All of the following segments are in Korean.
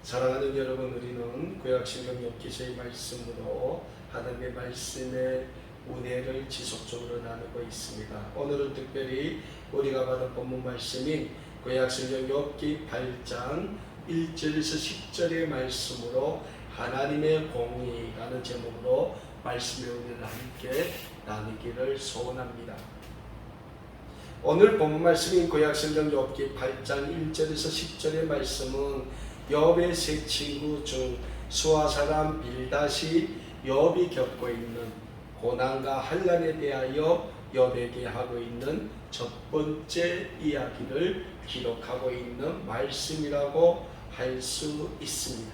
사랑하는 여러분, 우리는 구약신경 욥기서의 말씀으로 하나님의 말씀의 은혜를 지속적으로 나누고 있습니다. 오늘은 특별히 우리가 받은 본문 말씀인 구약신경 욥기 8장 1절에서 10절의 말씀으로 하나님의 공의라는 제목으로 말씀의 은혜를 함께 나누기를 소원합니다. 오늘 본문 말씀인 구약신경 욥기 8장 1절에서 10절의 말씀은 욥의 세 친구 중 수아 사람 빌닷이 욥이 겪고 있는 고난과 환난에 대하여 욥에게 하고 있는 첫 번째 이야기를 기록하고 있는 말씀이라고 할 수 있습니다.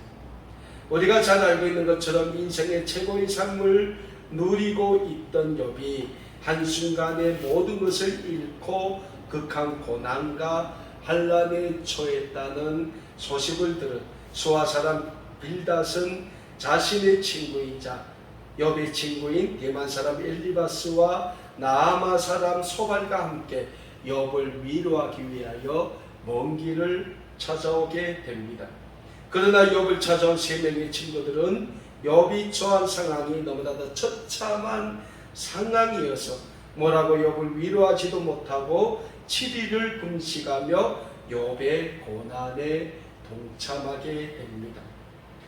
우리가 잘 알고 있는 것처럼 인생의 최고의 삶을 누리고 있던 욥이 한순간에 모든 것을 잃고 극한 고난과 환난에 처했다는 소식을 들은 수아 사람 빌닷은 자신의 친구이자 욥의 친구인 대만 사람 엘리바스와 나아마 사람 소발과 함께 욥을 위로하기 위하여 먼 길을 찾아오게 됩니다. 그러나 욥을 찾아온 세 명의 친구들은 욥이 처한 상황이 너무나도 처참한 상황이어서 뭐라고 욥을 위로하지도 못하고 7일을 금식하며 욥의 고난에 동참하게 됩니다.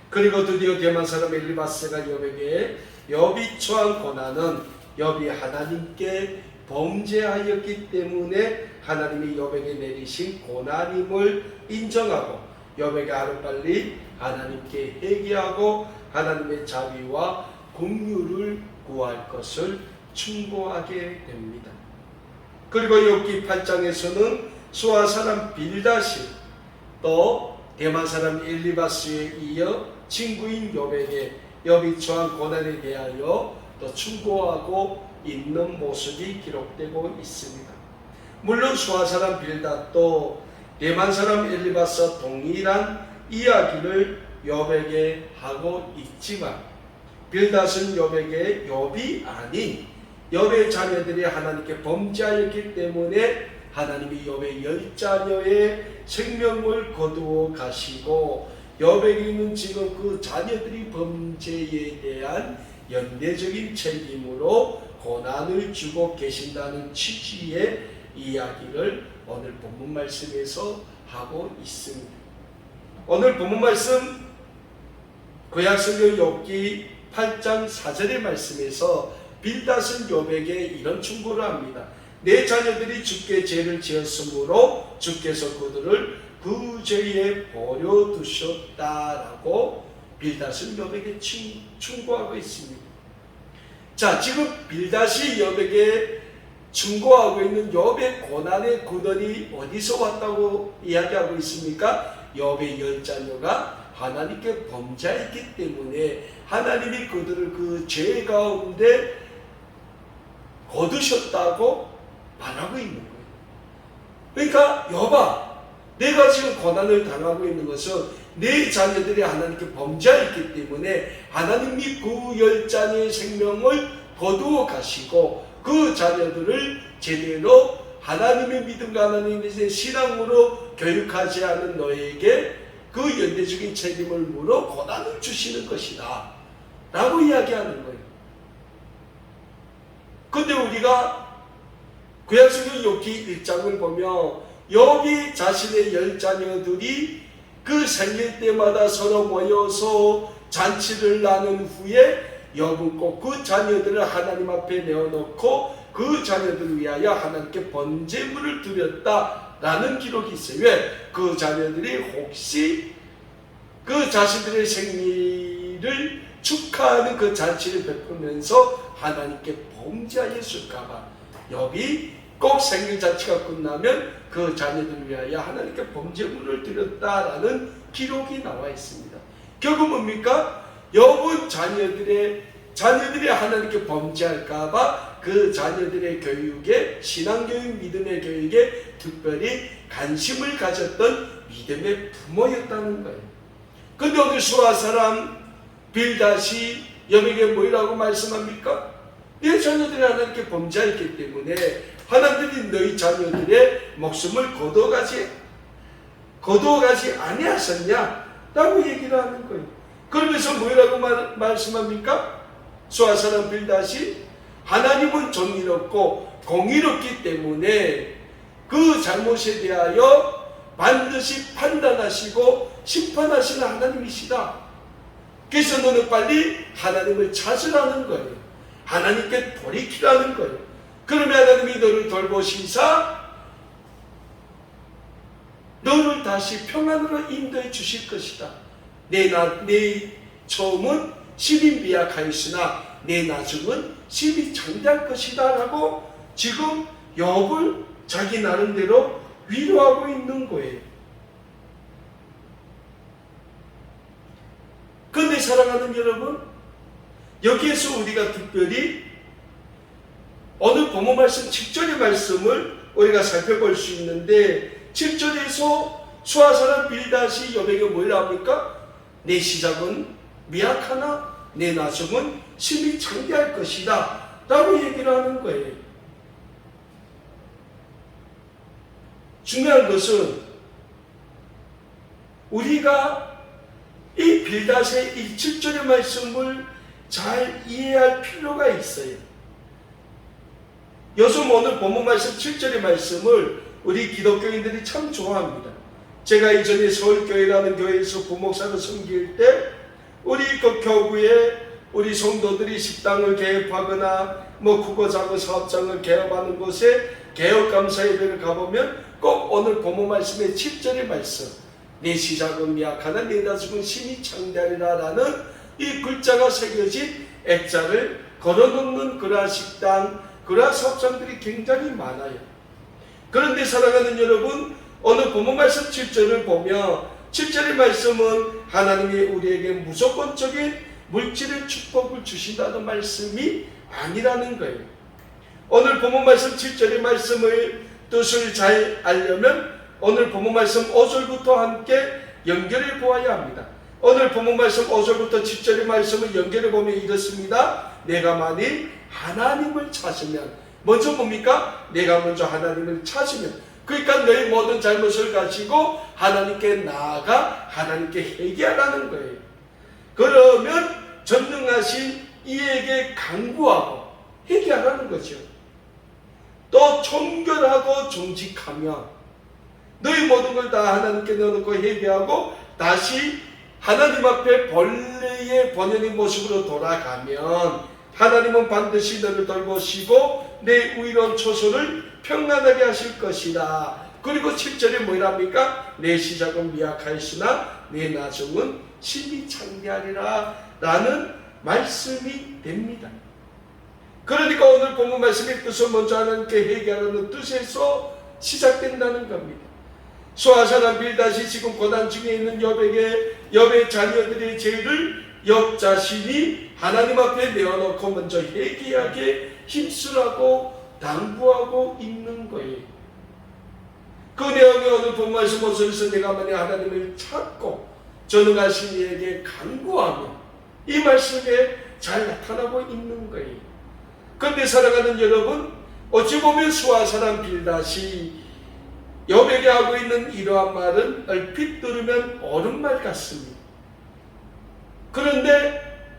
그리고 드디어 대만 사람 엘리바스가 욥에게 욥이 처한 고난은 욥이 하나님께 범죄하였기 때문에 하나님이 욥에게 내리신 고난임을 인정하고 욥에게 하루빨리 하나님께 회개하고 하나님의 자비와 긍휼을 구할 것을 충고하게 됩니다. 그리고 욥기 8장에서는 수아 사람 빌닷이 또 대만 사람 엘리바스에 이어 친구인 욥에게 욥이 처한 고난에 대하여 또 충고하고 있는 모습이 기록되고 있습니다. 물론 수아 사람 빌닷도 대만 사람 엘리바스와 동일한 이야기를 욥에게 하고 있지만 빌닷은 욥에게 욥이 아닌 욥의 자녀들이 하나님께 범죄하였기 때문에 하나님이 욥의 10자녀의 생명을 거두어 가시고 욥에게 있는 지금 그 자녀들이 범죄에 대한 연대적인 책임으로 고난을 주고 계신다는 취지의 이야기를 오늘 본문 말씀에서 하고 있습니다. 오늘 본문 말씀 구약성경 욥기 8장 4절의 말씀에서 빌닷은 욥에게 이런 충고를 합니다. 내 자녀들이 주께 죄를 지었으므로 주께서 그들을 그 죄에 버려두셨다라고 빌닷은 욥에게 충고하고 있습니다. 자, 지금 빌닷이 욥에게 충고하고 있는 욥의 고난의 구덩이 어디서 왔다고 이야기하고 있습니까? 욥의 10자녀가 하나님께 범죄했기 때문에 하나님이 그들을 그 죄 가운데 거두셨다고 말하고 있는 거예요. 그러니까 욥아, 내가 지금 고난을 당하고 있는 것은 내 자녀들이 하나님께 범죄했기 때문에 하나님이 그 10자녀의 생명을 거두어 가시고 그 자녀들을 제대로 하나님의 믿음과 하나님의 신앙으로 교육하지 않은 너에게 그 연대적인 책임을 물어 고난을 주시는 것이다 라고 이야기하는 거예요. 근데 우리가 구약성경 욥기 1장을 보면 욥이 자신의 10자녀들이 그 생일 때마다 서로 모여서 잔치를 나눈 후에 욥은 꼭 그 자녀들을 하나님 앞에 내어놓고 그 자녀들을 위하여 하나님께 번제물을 드렸다라는 기록이 있어요. 왜? 그 자녀들이 혹시 그 자신들의 생일을 축하하는 그 잔치를 베푸면서 하나님께 범죄하였을까봐 욥이 꼭 생일 잔치가 끝나면 그 자녀들을 위하여 하나님께 범제물을 드렸다라는 기록이 나와 있습니다. 결국 뭡니까? 욥은 자녀들이 하나님께 범죄할까봐 그 자녀들의 교육에, 신앙교육, 믿음의 교육에 특별히 관심을 가졌던 믿음의 부모였다는 거예요. 근데 오늘 수아 사람 빌닷이 욥에게 뭐라고 말씀합니까? 내 자녀들이 하나님께 범죄했기 때문에 하나님이 너희 자녀들의 목숨을 거두어가지 아니하셨냐? 라고 얘기를 하는 거예요. 그러면서 뭐라고 말씀합니까? 수아사람 빌닷이 하나님은 정의롭고 공의롭기 때문에 그 잘못에 대하여 반드시 판단하시고 심판하시는 하나님이시다. 그래서 너는 빨리 하나님을 찾으라는 거예요. 하나님께 돌이키라는 거예요. 그러면 하나님이 너를 돌보시사 너를 다시 평안으로 인도해 주실 것이다. 내 처음은 심히 미약하였으나 내 나중은 심히 장대할 것이다 라고 지금 욥을 자기 나름대로 위로하고 있는 거예요. 그런데 사랑하는 여러분, 여기에서 우리가 특별히 오늘 본문 말씀 7절의 말씀을 우리가 살펴볼 수 있는데 7절에서 수아사람 빌닷이 욥에게 뭐라 합니까? 내 시작은 미약하나 내 나중은 심히 장대할 것이다 라고 얘기를 하는 거예요. 중요한 것은 우리가 이 빌닷의 이 7절의 말씀을 잘 이해할 필요가 있어요. 요즘 오늘 본문 말씀 7절의 말씀을 우리 기독교인들이 참 좋아합니다. 제가 이전에 서울교회라는 교회에서 부목사로 섬길 때 우리 그 교구에 우리 성도들이 식당을 개업하거나 크고 작은 사업장을 개업하는 곳에 개업감사 예배를 가보면 꼭 오늘 본문 말씀의 7절의 말씀 내 시작은 미약하나 내 나중은 심히 장대하리라 라는 이 글자가 새겨진 액자를 걸어놓는 그러한 식당, 그러한 사업장들이 굉장히 많아요. 그런데 사랑하는 여러분, 오늘 본문 말씀 7절을 보면 7절의 말씀은 하나님이 우리에게 무조건적인 물질의 축복을 주신다는 말씀이 아니라는 거예요. 오늘 본문 말씀 7절의 말씀의 뜻을 잘 알려면 오늘 본문 말씀 5절부터 함께 연결해 보아야 합니다. 오늘 본문 말씀 5절부터 7절의 말씀을 연결해 보면 이렇습니다. 내가 만일 하나님을 찾으면 먼저 뭡니까? 내가 먼저 하나님을 찾으면 그러니까 너의 모든 잘못을 가지고 하나님께 나아가 하나님께 회개하라는 거예요. 그러면 전능하신 이에게 간구하고 회개하라는 거죠. 또 청결하고 정직하며 너희 모든 걸 다 하나님께 넣어놓고 회개하고 다시 하나님 앞에 본래의 본연의 모습으로 돌아가면 하나님은 반드시 너를 돌보시고 내 의로운 처소를 평안하게 하실 것이다. 그리고 7절에 뭐랍니까? 내 시작은 미약하였으나 내 나중은 심히 장대하리라 라는 말씀이 됩니다. 그러니까 오늘 본문 말씀의 뜻은 먼저 하나님께 회개하라는 뜻에서 시작된다는 겁니다. 수아사람 빌닷이 지금 고난 중에 있는 욥의 자녀들의 죄를 욥 자신이 하나님 앞에 내어놓고 먼저 회개하게 힘쓰라고 당부하고 있는 거예요. 그 내용이 오늘 본문 말씀 5절에서 내가 만약 하나님을 찾고 전능하신 이에게 간구하며 이 말씀에 잘 나타나고 있는 거예요. 그런데 사랑하는 여러분, 어찌 보면 수아사람 빌닷이 욥에게 하고 있는 이러한 말은 얼핏 들으면 옳은 말 같습니다. 그런데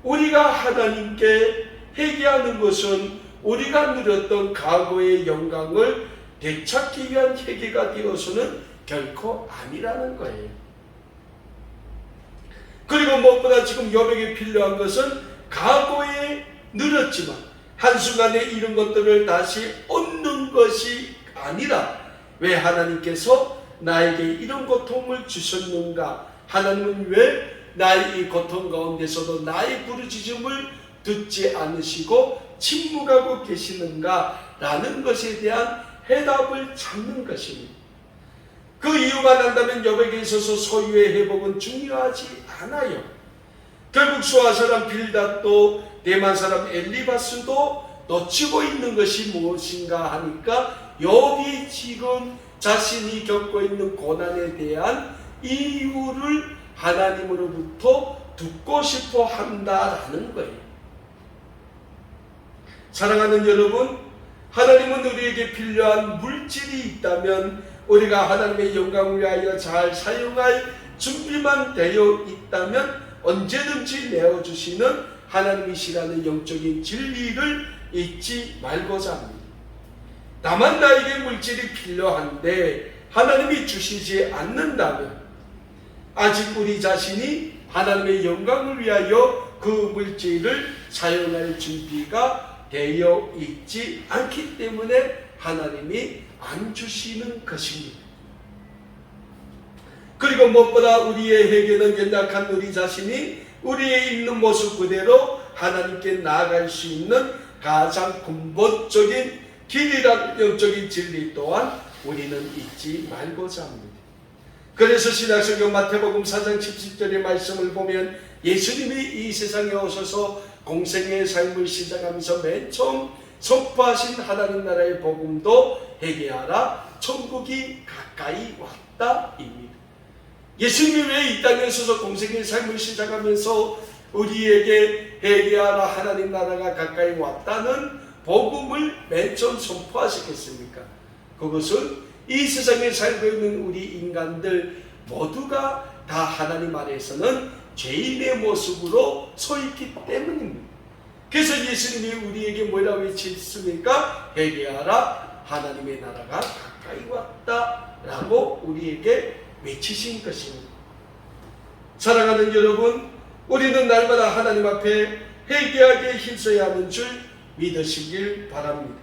우리가 하나님께 회개하는 것은 우리가 누렸던 과거의 영광을 되찾기 위한 회개가 되어서는 결코 아니라는 거예요. 그리고 무엇보다 지금 욥에게 필요한 것은 과거에 누렸지만 한순간에 이런 것들을 다시 얻는 것이 아니라 왜 하나님께서 나에게 이런 고통을 주셨는가? 하나님은 왜 나의 이 고통 가운데서도 나의 부르짖음을 듣지 않으시고 침묵하고 계시는가? 라는 것에 대한 해답을 찾는 것입니다. 그 이유만 안다면 욥에게 있어서 소유의 회복은 중요하지 않아요. 결국 수아사람 빌닷도 대만 사람 엘리바스도 놓치고 있는 것이 무엇인가 하니까 욥이 지금 자신이 겪고 있는 고난에 대한 이유를 하나님으로부터 듣고 싶어 한다라는 거예요. 사랑하는 여러분, 하나님은 우리에게 필요한 물질이 있다면 우리가 하나님의 영광을 위하여 잘 사용할 준비만 되어 있다면 언제든지 내어주시는 하나님이시라는 영적인 진리를 잊지 말고자 합니다. 다만 나에게 물질이 필요한데 하나님이 주시지 않는다면 아직 우리 자신이 하나님의 영광을 위하여 그 물질을 사용할 준비가 되어 있지 않기 때문에 하나님이 안 주시는 것입니다. 그리고 무엇보다 우리에게는 연약한 우리 자신이 우리의 있는 모습 그대로 하나님께 나아갈 수 있는 가장 근본적인 길이란 영적인 진리 또한 우리는 잊지 말고자 합니다. 그래서 신약성경 마태복음 4장 17절의 말씀을 보면 예수님이 이 세상에 오셔서 공생의 삶을 시작하면서 맨 처음 선포하신 하나님 나라의 복음도 회개하라, 천국이 가까이 왔다입니다. 예수님이 왜 이 땅에 오셔서 공생의 삶을 시작하면서 우리에게 회개하라, 하나님 나라가 가까이 왔다는 복음을 맨 처음 선포하셨겠습니까? 그것은 이 세상에 살고 있는 우리 인간들 모두가 다 하나님 아래에서는 죄인의 모습으로 서 있기 때문입니다. 그래서 예수님이 우리에게 뭐라고 외치셨습니까? 회개하라, 하나님의 나라가 가까이 왔다 라고 우리에게 외치신 것입니다. 사랑하는 여러분, 우리는 날마다 하나님 앞에 회개하게 힘써야 하는 줄 믿으시길 바랍니다.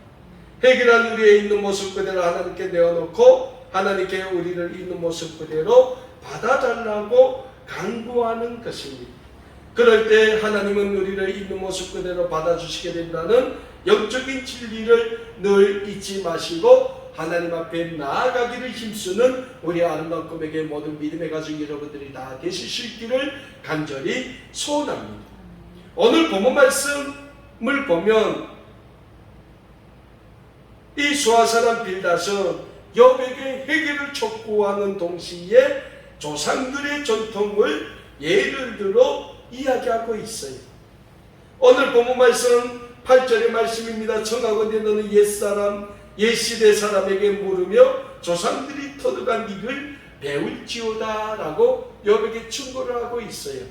회개란 우리의 있는 모습 그대로 하나님께 내어놓고 하나님께 우리를 있는 모습 그대로 받아달라고 간구하는 것입니다. 그럴 때 하나님은 우리를 있는 모습 그대로 받아주시게 된다는 영적인 진리를 늘 잊지 마시고 하나님 앞에 나아가기를 힘쓰는 우리 아름다운 꿈에게 모든 믿음의 가족 여러분들이 다 되실 수 있기를 간절히 소원합니다. 오늘 본문 말씀을 보면 이 수하사람 빌닷은 욥에게 회개를 촉구하는 동시에 조상들의 전통을 예를 들어 이야기하고 있어요. 오늘 본문 말씀은 8절의 말씀입니다. 청하건대 너는 옛사람 옛시대 사람에게 물으며 조상들이 터득한 일을 배울지어다 라고 욥에게 충고를 하고 있어요.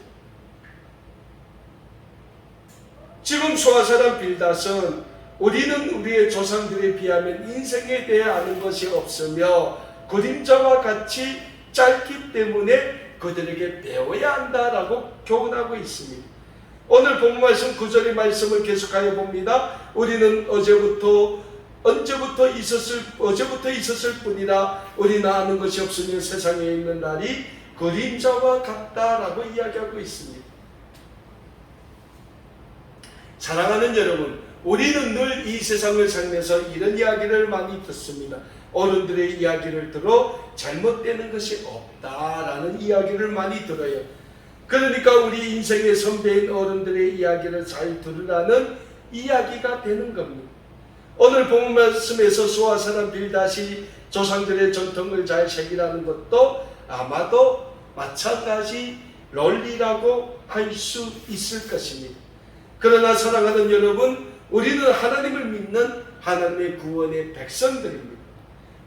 지금 수하사람 빌닷은 우리는 우리의 조상들에 비하면 인생에 대해 아는 것이 없으며 그림자와 같이 짧기 때문에 그들에게 배워야 한다라고 교훈하고 있습니다. 오늘 본문 말씀 9절의 말씀을 계속하여 봅니다. 우리는 어제부터 있었을 뿐이라 우리는 아는 것이 없으며 세상에 있는 날이 그림자와 같다라고 이야기하고 있습니다. 사랑하는 여러분, 우리는 늘 이 세상을 살면서 이런 이야기를 많이 듣습니다. 어른들의 이야기를 들어 잘못되는 것이 없다라는 이야기를 많이 들어요. 그러니까 우리 인생의 선배인 어른들의 이야기를 잘 들으라는 이야기가 되는 겁니다. 오늘 본문 말씀에서 수하사람 빌닷이 조상들의 전통을 잘 새기라는 것도 아마도 마찬가지 논리라고 할 수 있을 것입니다. 그러나 사랑하는 여러분, 우리는 하나님을 믿는 하나님의 구원의 백성들입니다.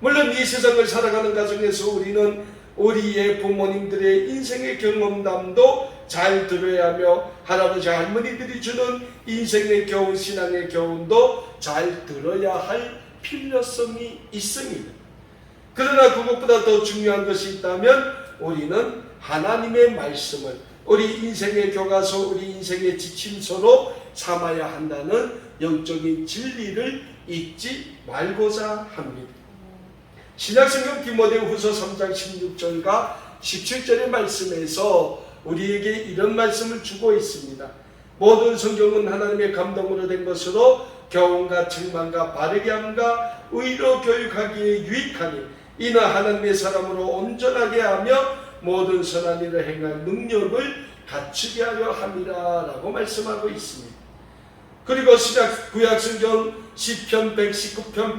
물론 이 세상을 살아가는 과정에서 우리는 우리의 부모님들의 인생의 경험담도 잘 들어야 하며 할아버지 할머니들이 주는 인생의 교훈, 신앙의 교훈도 잘 들어야 할 필요성이 있습니다. 그러나 그것보다 더 중요한 것이 있다면 우리는 하나님의 말씀을 우리 인생의 교과서, 우리 인생의 지침서로 삼아야 한다는 영적인 진리를 잊지 말고자 합니다. 신약성경 디모데후서 3장 16절과 17절의 말씀에서 우리에게 이런 말씀을 주고 있습니다. 모든 성경은 하나님의 감동으로 된 것으로 교훈과 책망과 바르게 함과 의로 교육하기에 유익하니 이는 하나님의 사람으로 온전하게 하며 모든 선한 일을 행할 능력을 갖추게 하려 함이라 라고 말씀하고 있습니다. 그리고 구약성경 시편 119편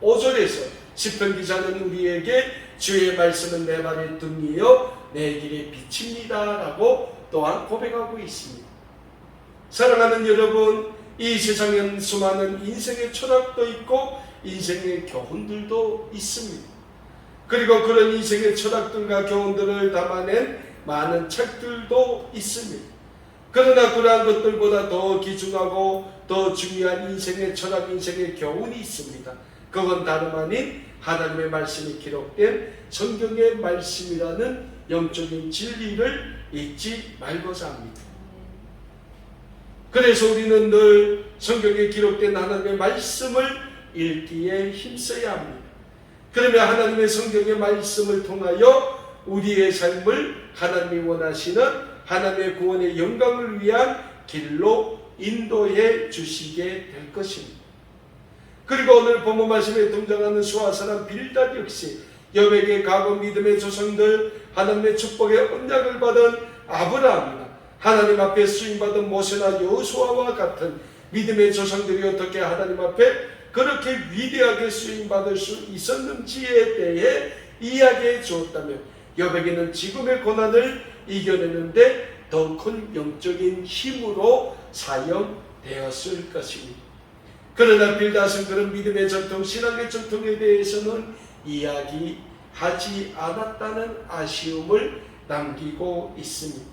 105절에서 시편 기자는 우리에게 주의 말씀은 내 발의 등이요 내 길의 빛입니다 라고 또한 고백하고 있습니다. 사랑하는 여러분, 이 세상엔 수많은 인생의 철학도 있고 인생의 교훈들도 있습니다. 그리고 그런 인생의 철학들과 교훈들을 담아낸 많은 책들도 있습니다. 그러나 그러한 것들보다 더 귀중하고 더 중요한 인생의 철학, 인생의 교훈이 있습니다. 그건 다름 아닌 하나님의 말씀이 기록된 성경의 말씀이라는 영적인 진리를 잊지 말고자 합니다. 그래서 우리는 늘 성경에 기록된 하나님의 말씀을 읽기에 힘써야 합니다. 그러면 하나님의 성경의 말씀을 통하여 우리의 삶을 하나님이 원하시는 하나님의 구원의 영광을 위한 길로 인도해 주시게 될 것입니다. 그리고 오늘 본문 말씀에 등장하는 수하사람 빌닷 역시 여백의 과거 믿음의 조상들, 하나님의 축복의 언약을 받은 아브라함이나 하나님 앞에 쓰임받은 모세나 여호수아와 같은 믿음의 조상들이 어떻게 하나님 앞에 그렇게 위대하게 쓰임받을 수 있었는지에 대해 이야기해 주었다면 여백이는 지금의 고난을 이겨내는데 더 큰 영적인 힘으로 사용되었을 것입니다. 그러나 빌닷은 그런 믿음의 전통, 신앙의 전통에 대해서는 이야기하지 않았다는 아쉬움을 남기고 있습니다.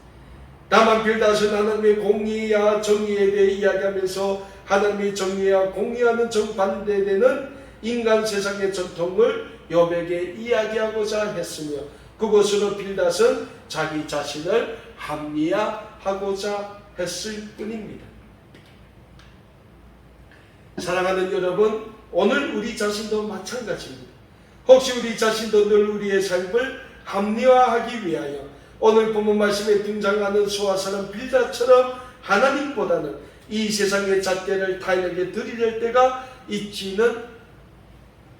다만 빌닷은 하나님의 공의와 정의에 대해 이야기하면서 하나님의 정의와 공의와는 정반대되는 인간 세상의 전통을 여백에 이야기하고자 했으며 그것으로 빌닷은 자기 자신을 합리화하고자 했을 뿐입니다. 사랑하는 여러분, 오늘 우리 자신도 마찬가지입니다. 혹시 우리 자신도 늘 우리의 삶을 합리화하기 위하여 오늘 본문 말씀에 등장하는 수하사람 빌닷처럼 하나님보다는 이 세상의 잣대를 타인에게 드릴 때가 있지는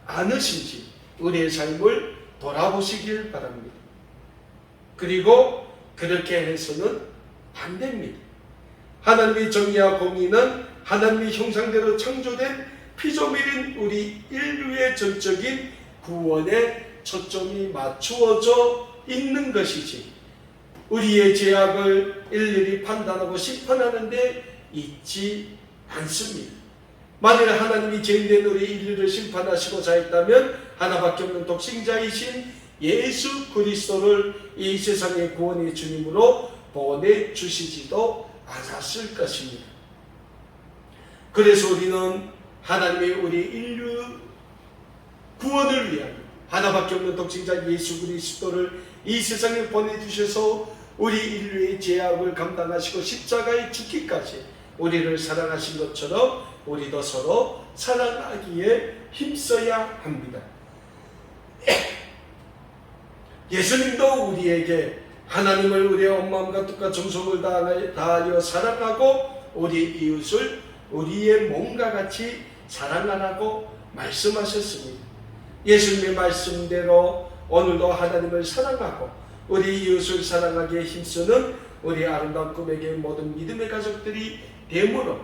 않으신지 우리의 삶을 돌아보시길 바랍니다. 그리고 그렇게 해서는 안 됩니다. 하나님의 정의와 공의는 하나님의 형상대로 창조된 피조물인 우리 인류의 전적인 구원에 초점이 맞추어져 있는 것이지 우리의 죄악을 일일이 판단하고 심판하는 데 있지 않습니다. 만일 하나님이 죄인된 우리 인류를 심판하시고자 했다면 하나밖에 없는 독생자이신 예수 그리스도를 이 세상의 구원의 주님으로 보내주시지도 않았을 것입니다. 그래서 우리는 하나님의 우리 인류 구원을 위하여 하나밖에 없는 독생자 예수 그리스도를 이 세상에 보내주셔서 우리 인류의 죄악을 감당하시고 십자가에 죽기까지 우리를 사랑하신 것처럼 우리도 서로 사랑하기에 힘써야 합니다. 예수님도 우리에게 하나님을 우리의 온 마음과 뜻과 정성을 다하여 사랑하고 우리 이웃을 우리의 몸과 같이 사랑하라고 말씀하셨습니다. 예수님의 말씀대로 오늘도 하나님을 사랑하고 우리 이웃을 사랑하기에 힘쓰는 우리 아름다운 꿈에게 모든 믿음의 가족들이 되므로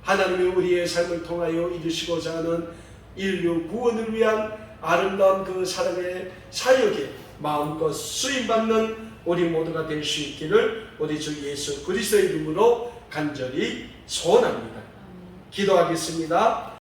하나님이 우리의 삶을 통하여 이루시고자 하는 인류 구원을 위한 아름다운 그 사랑의 사역에 마음껏 쓰임받는 우리 모두가 될 수 있기를 우리 주 예수 그리스도의 이름으로 간절히 소원합니다. 기도하겠습니다.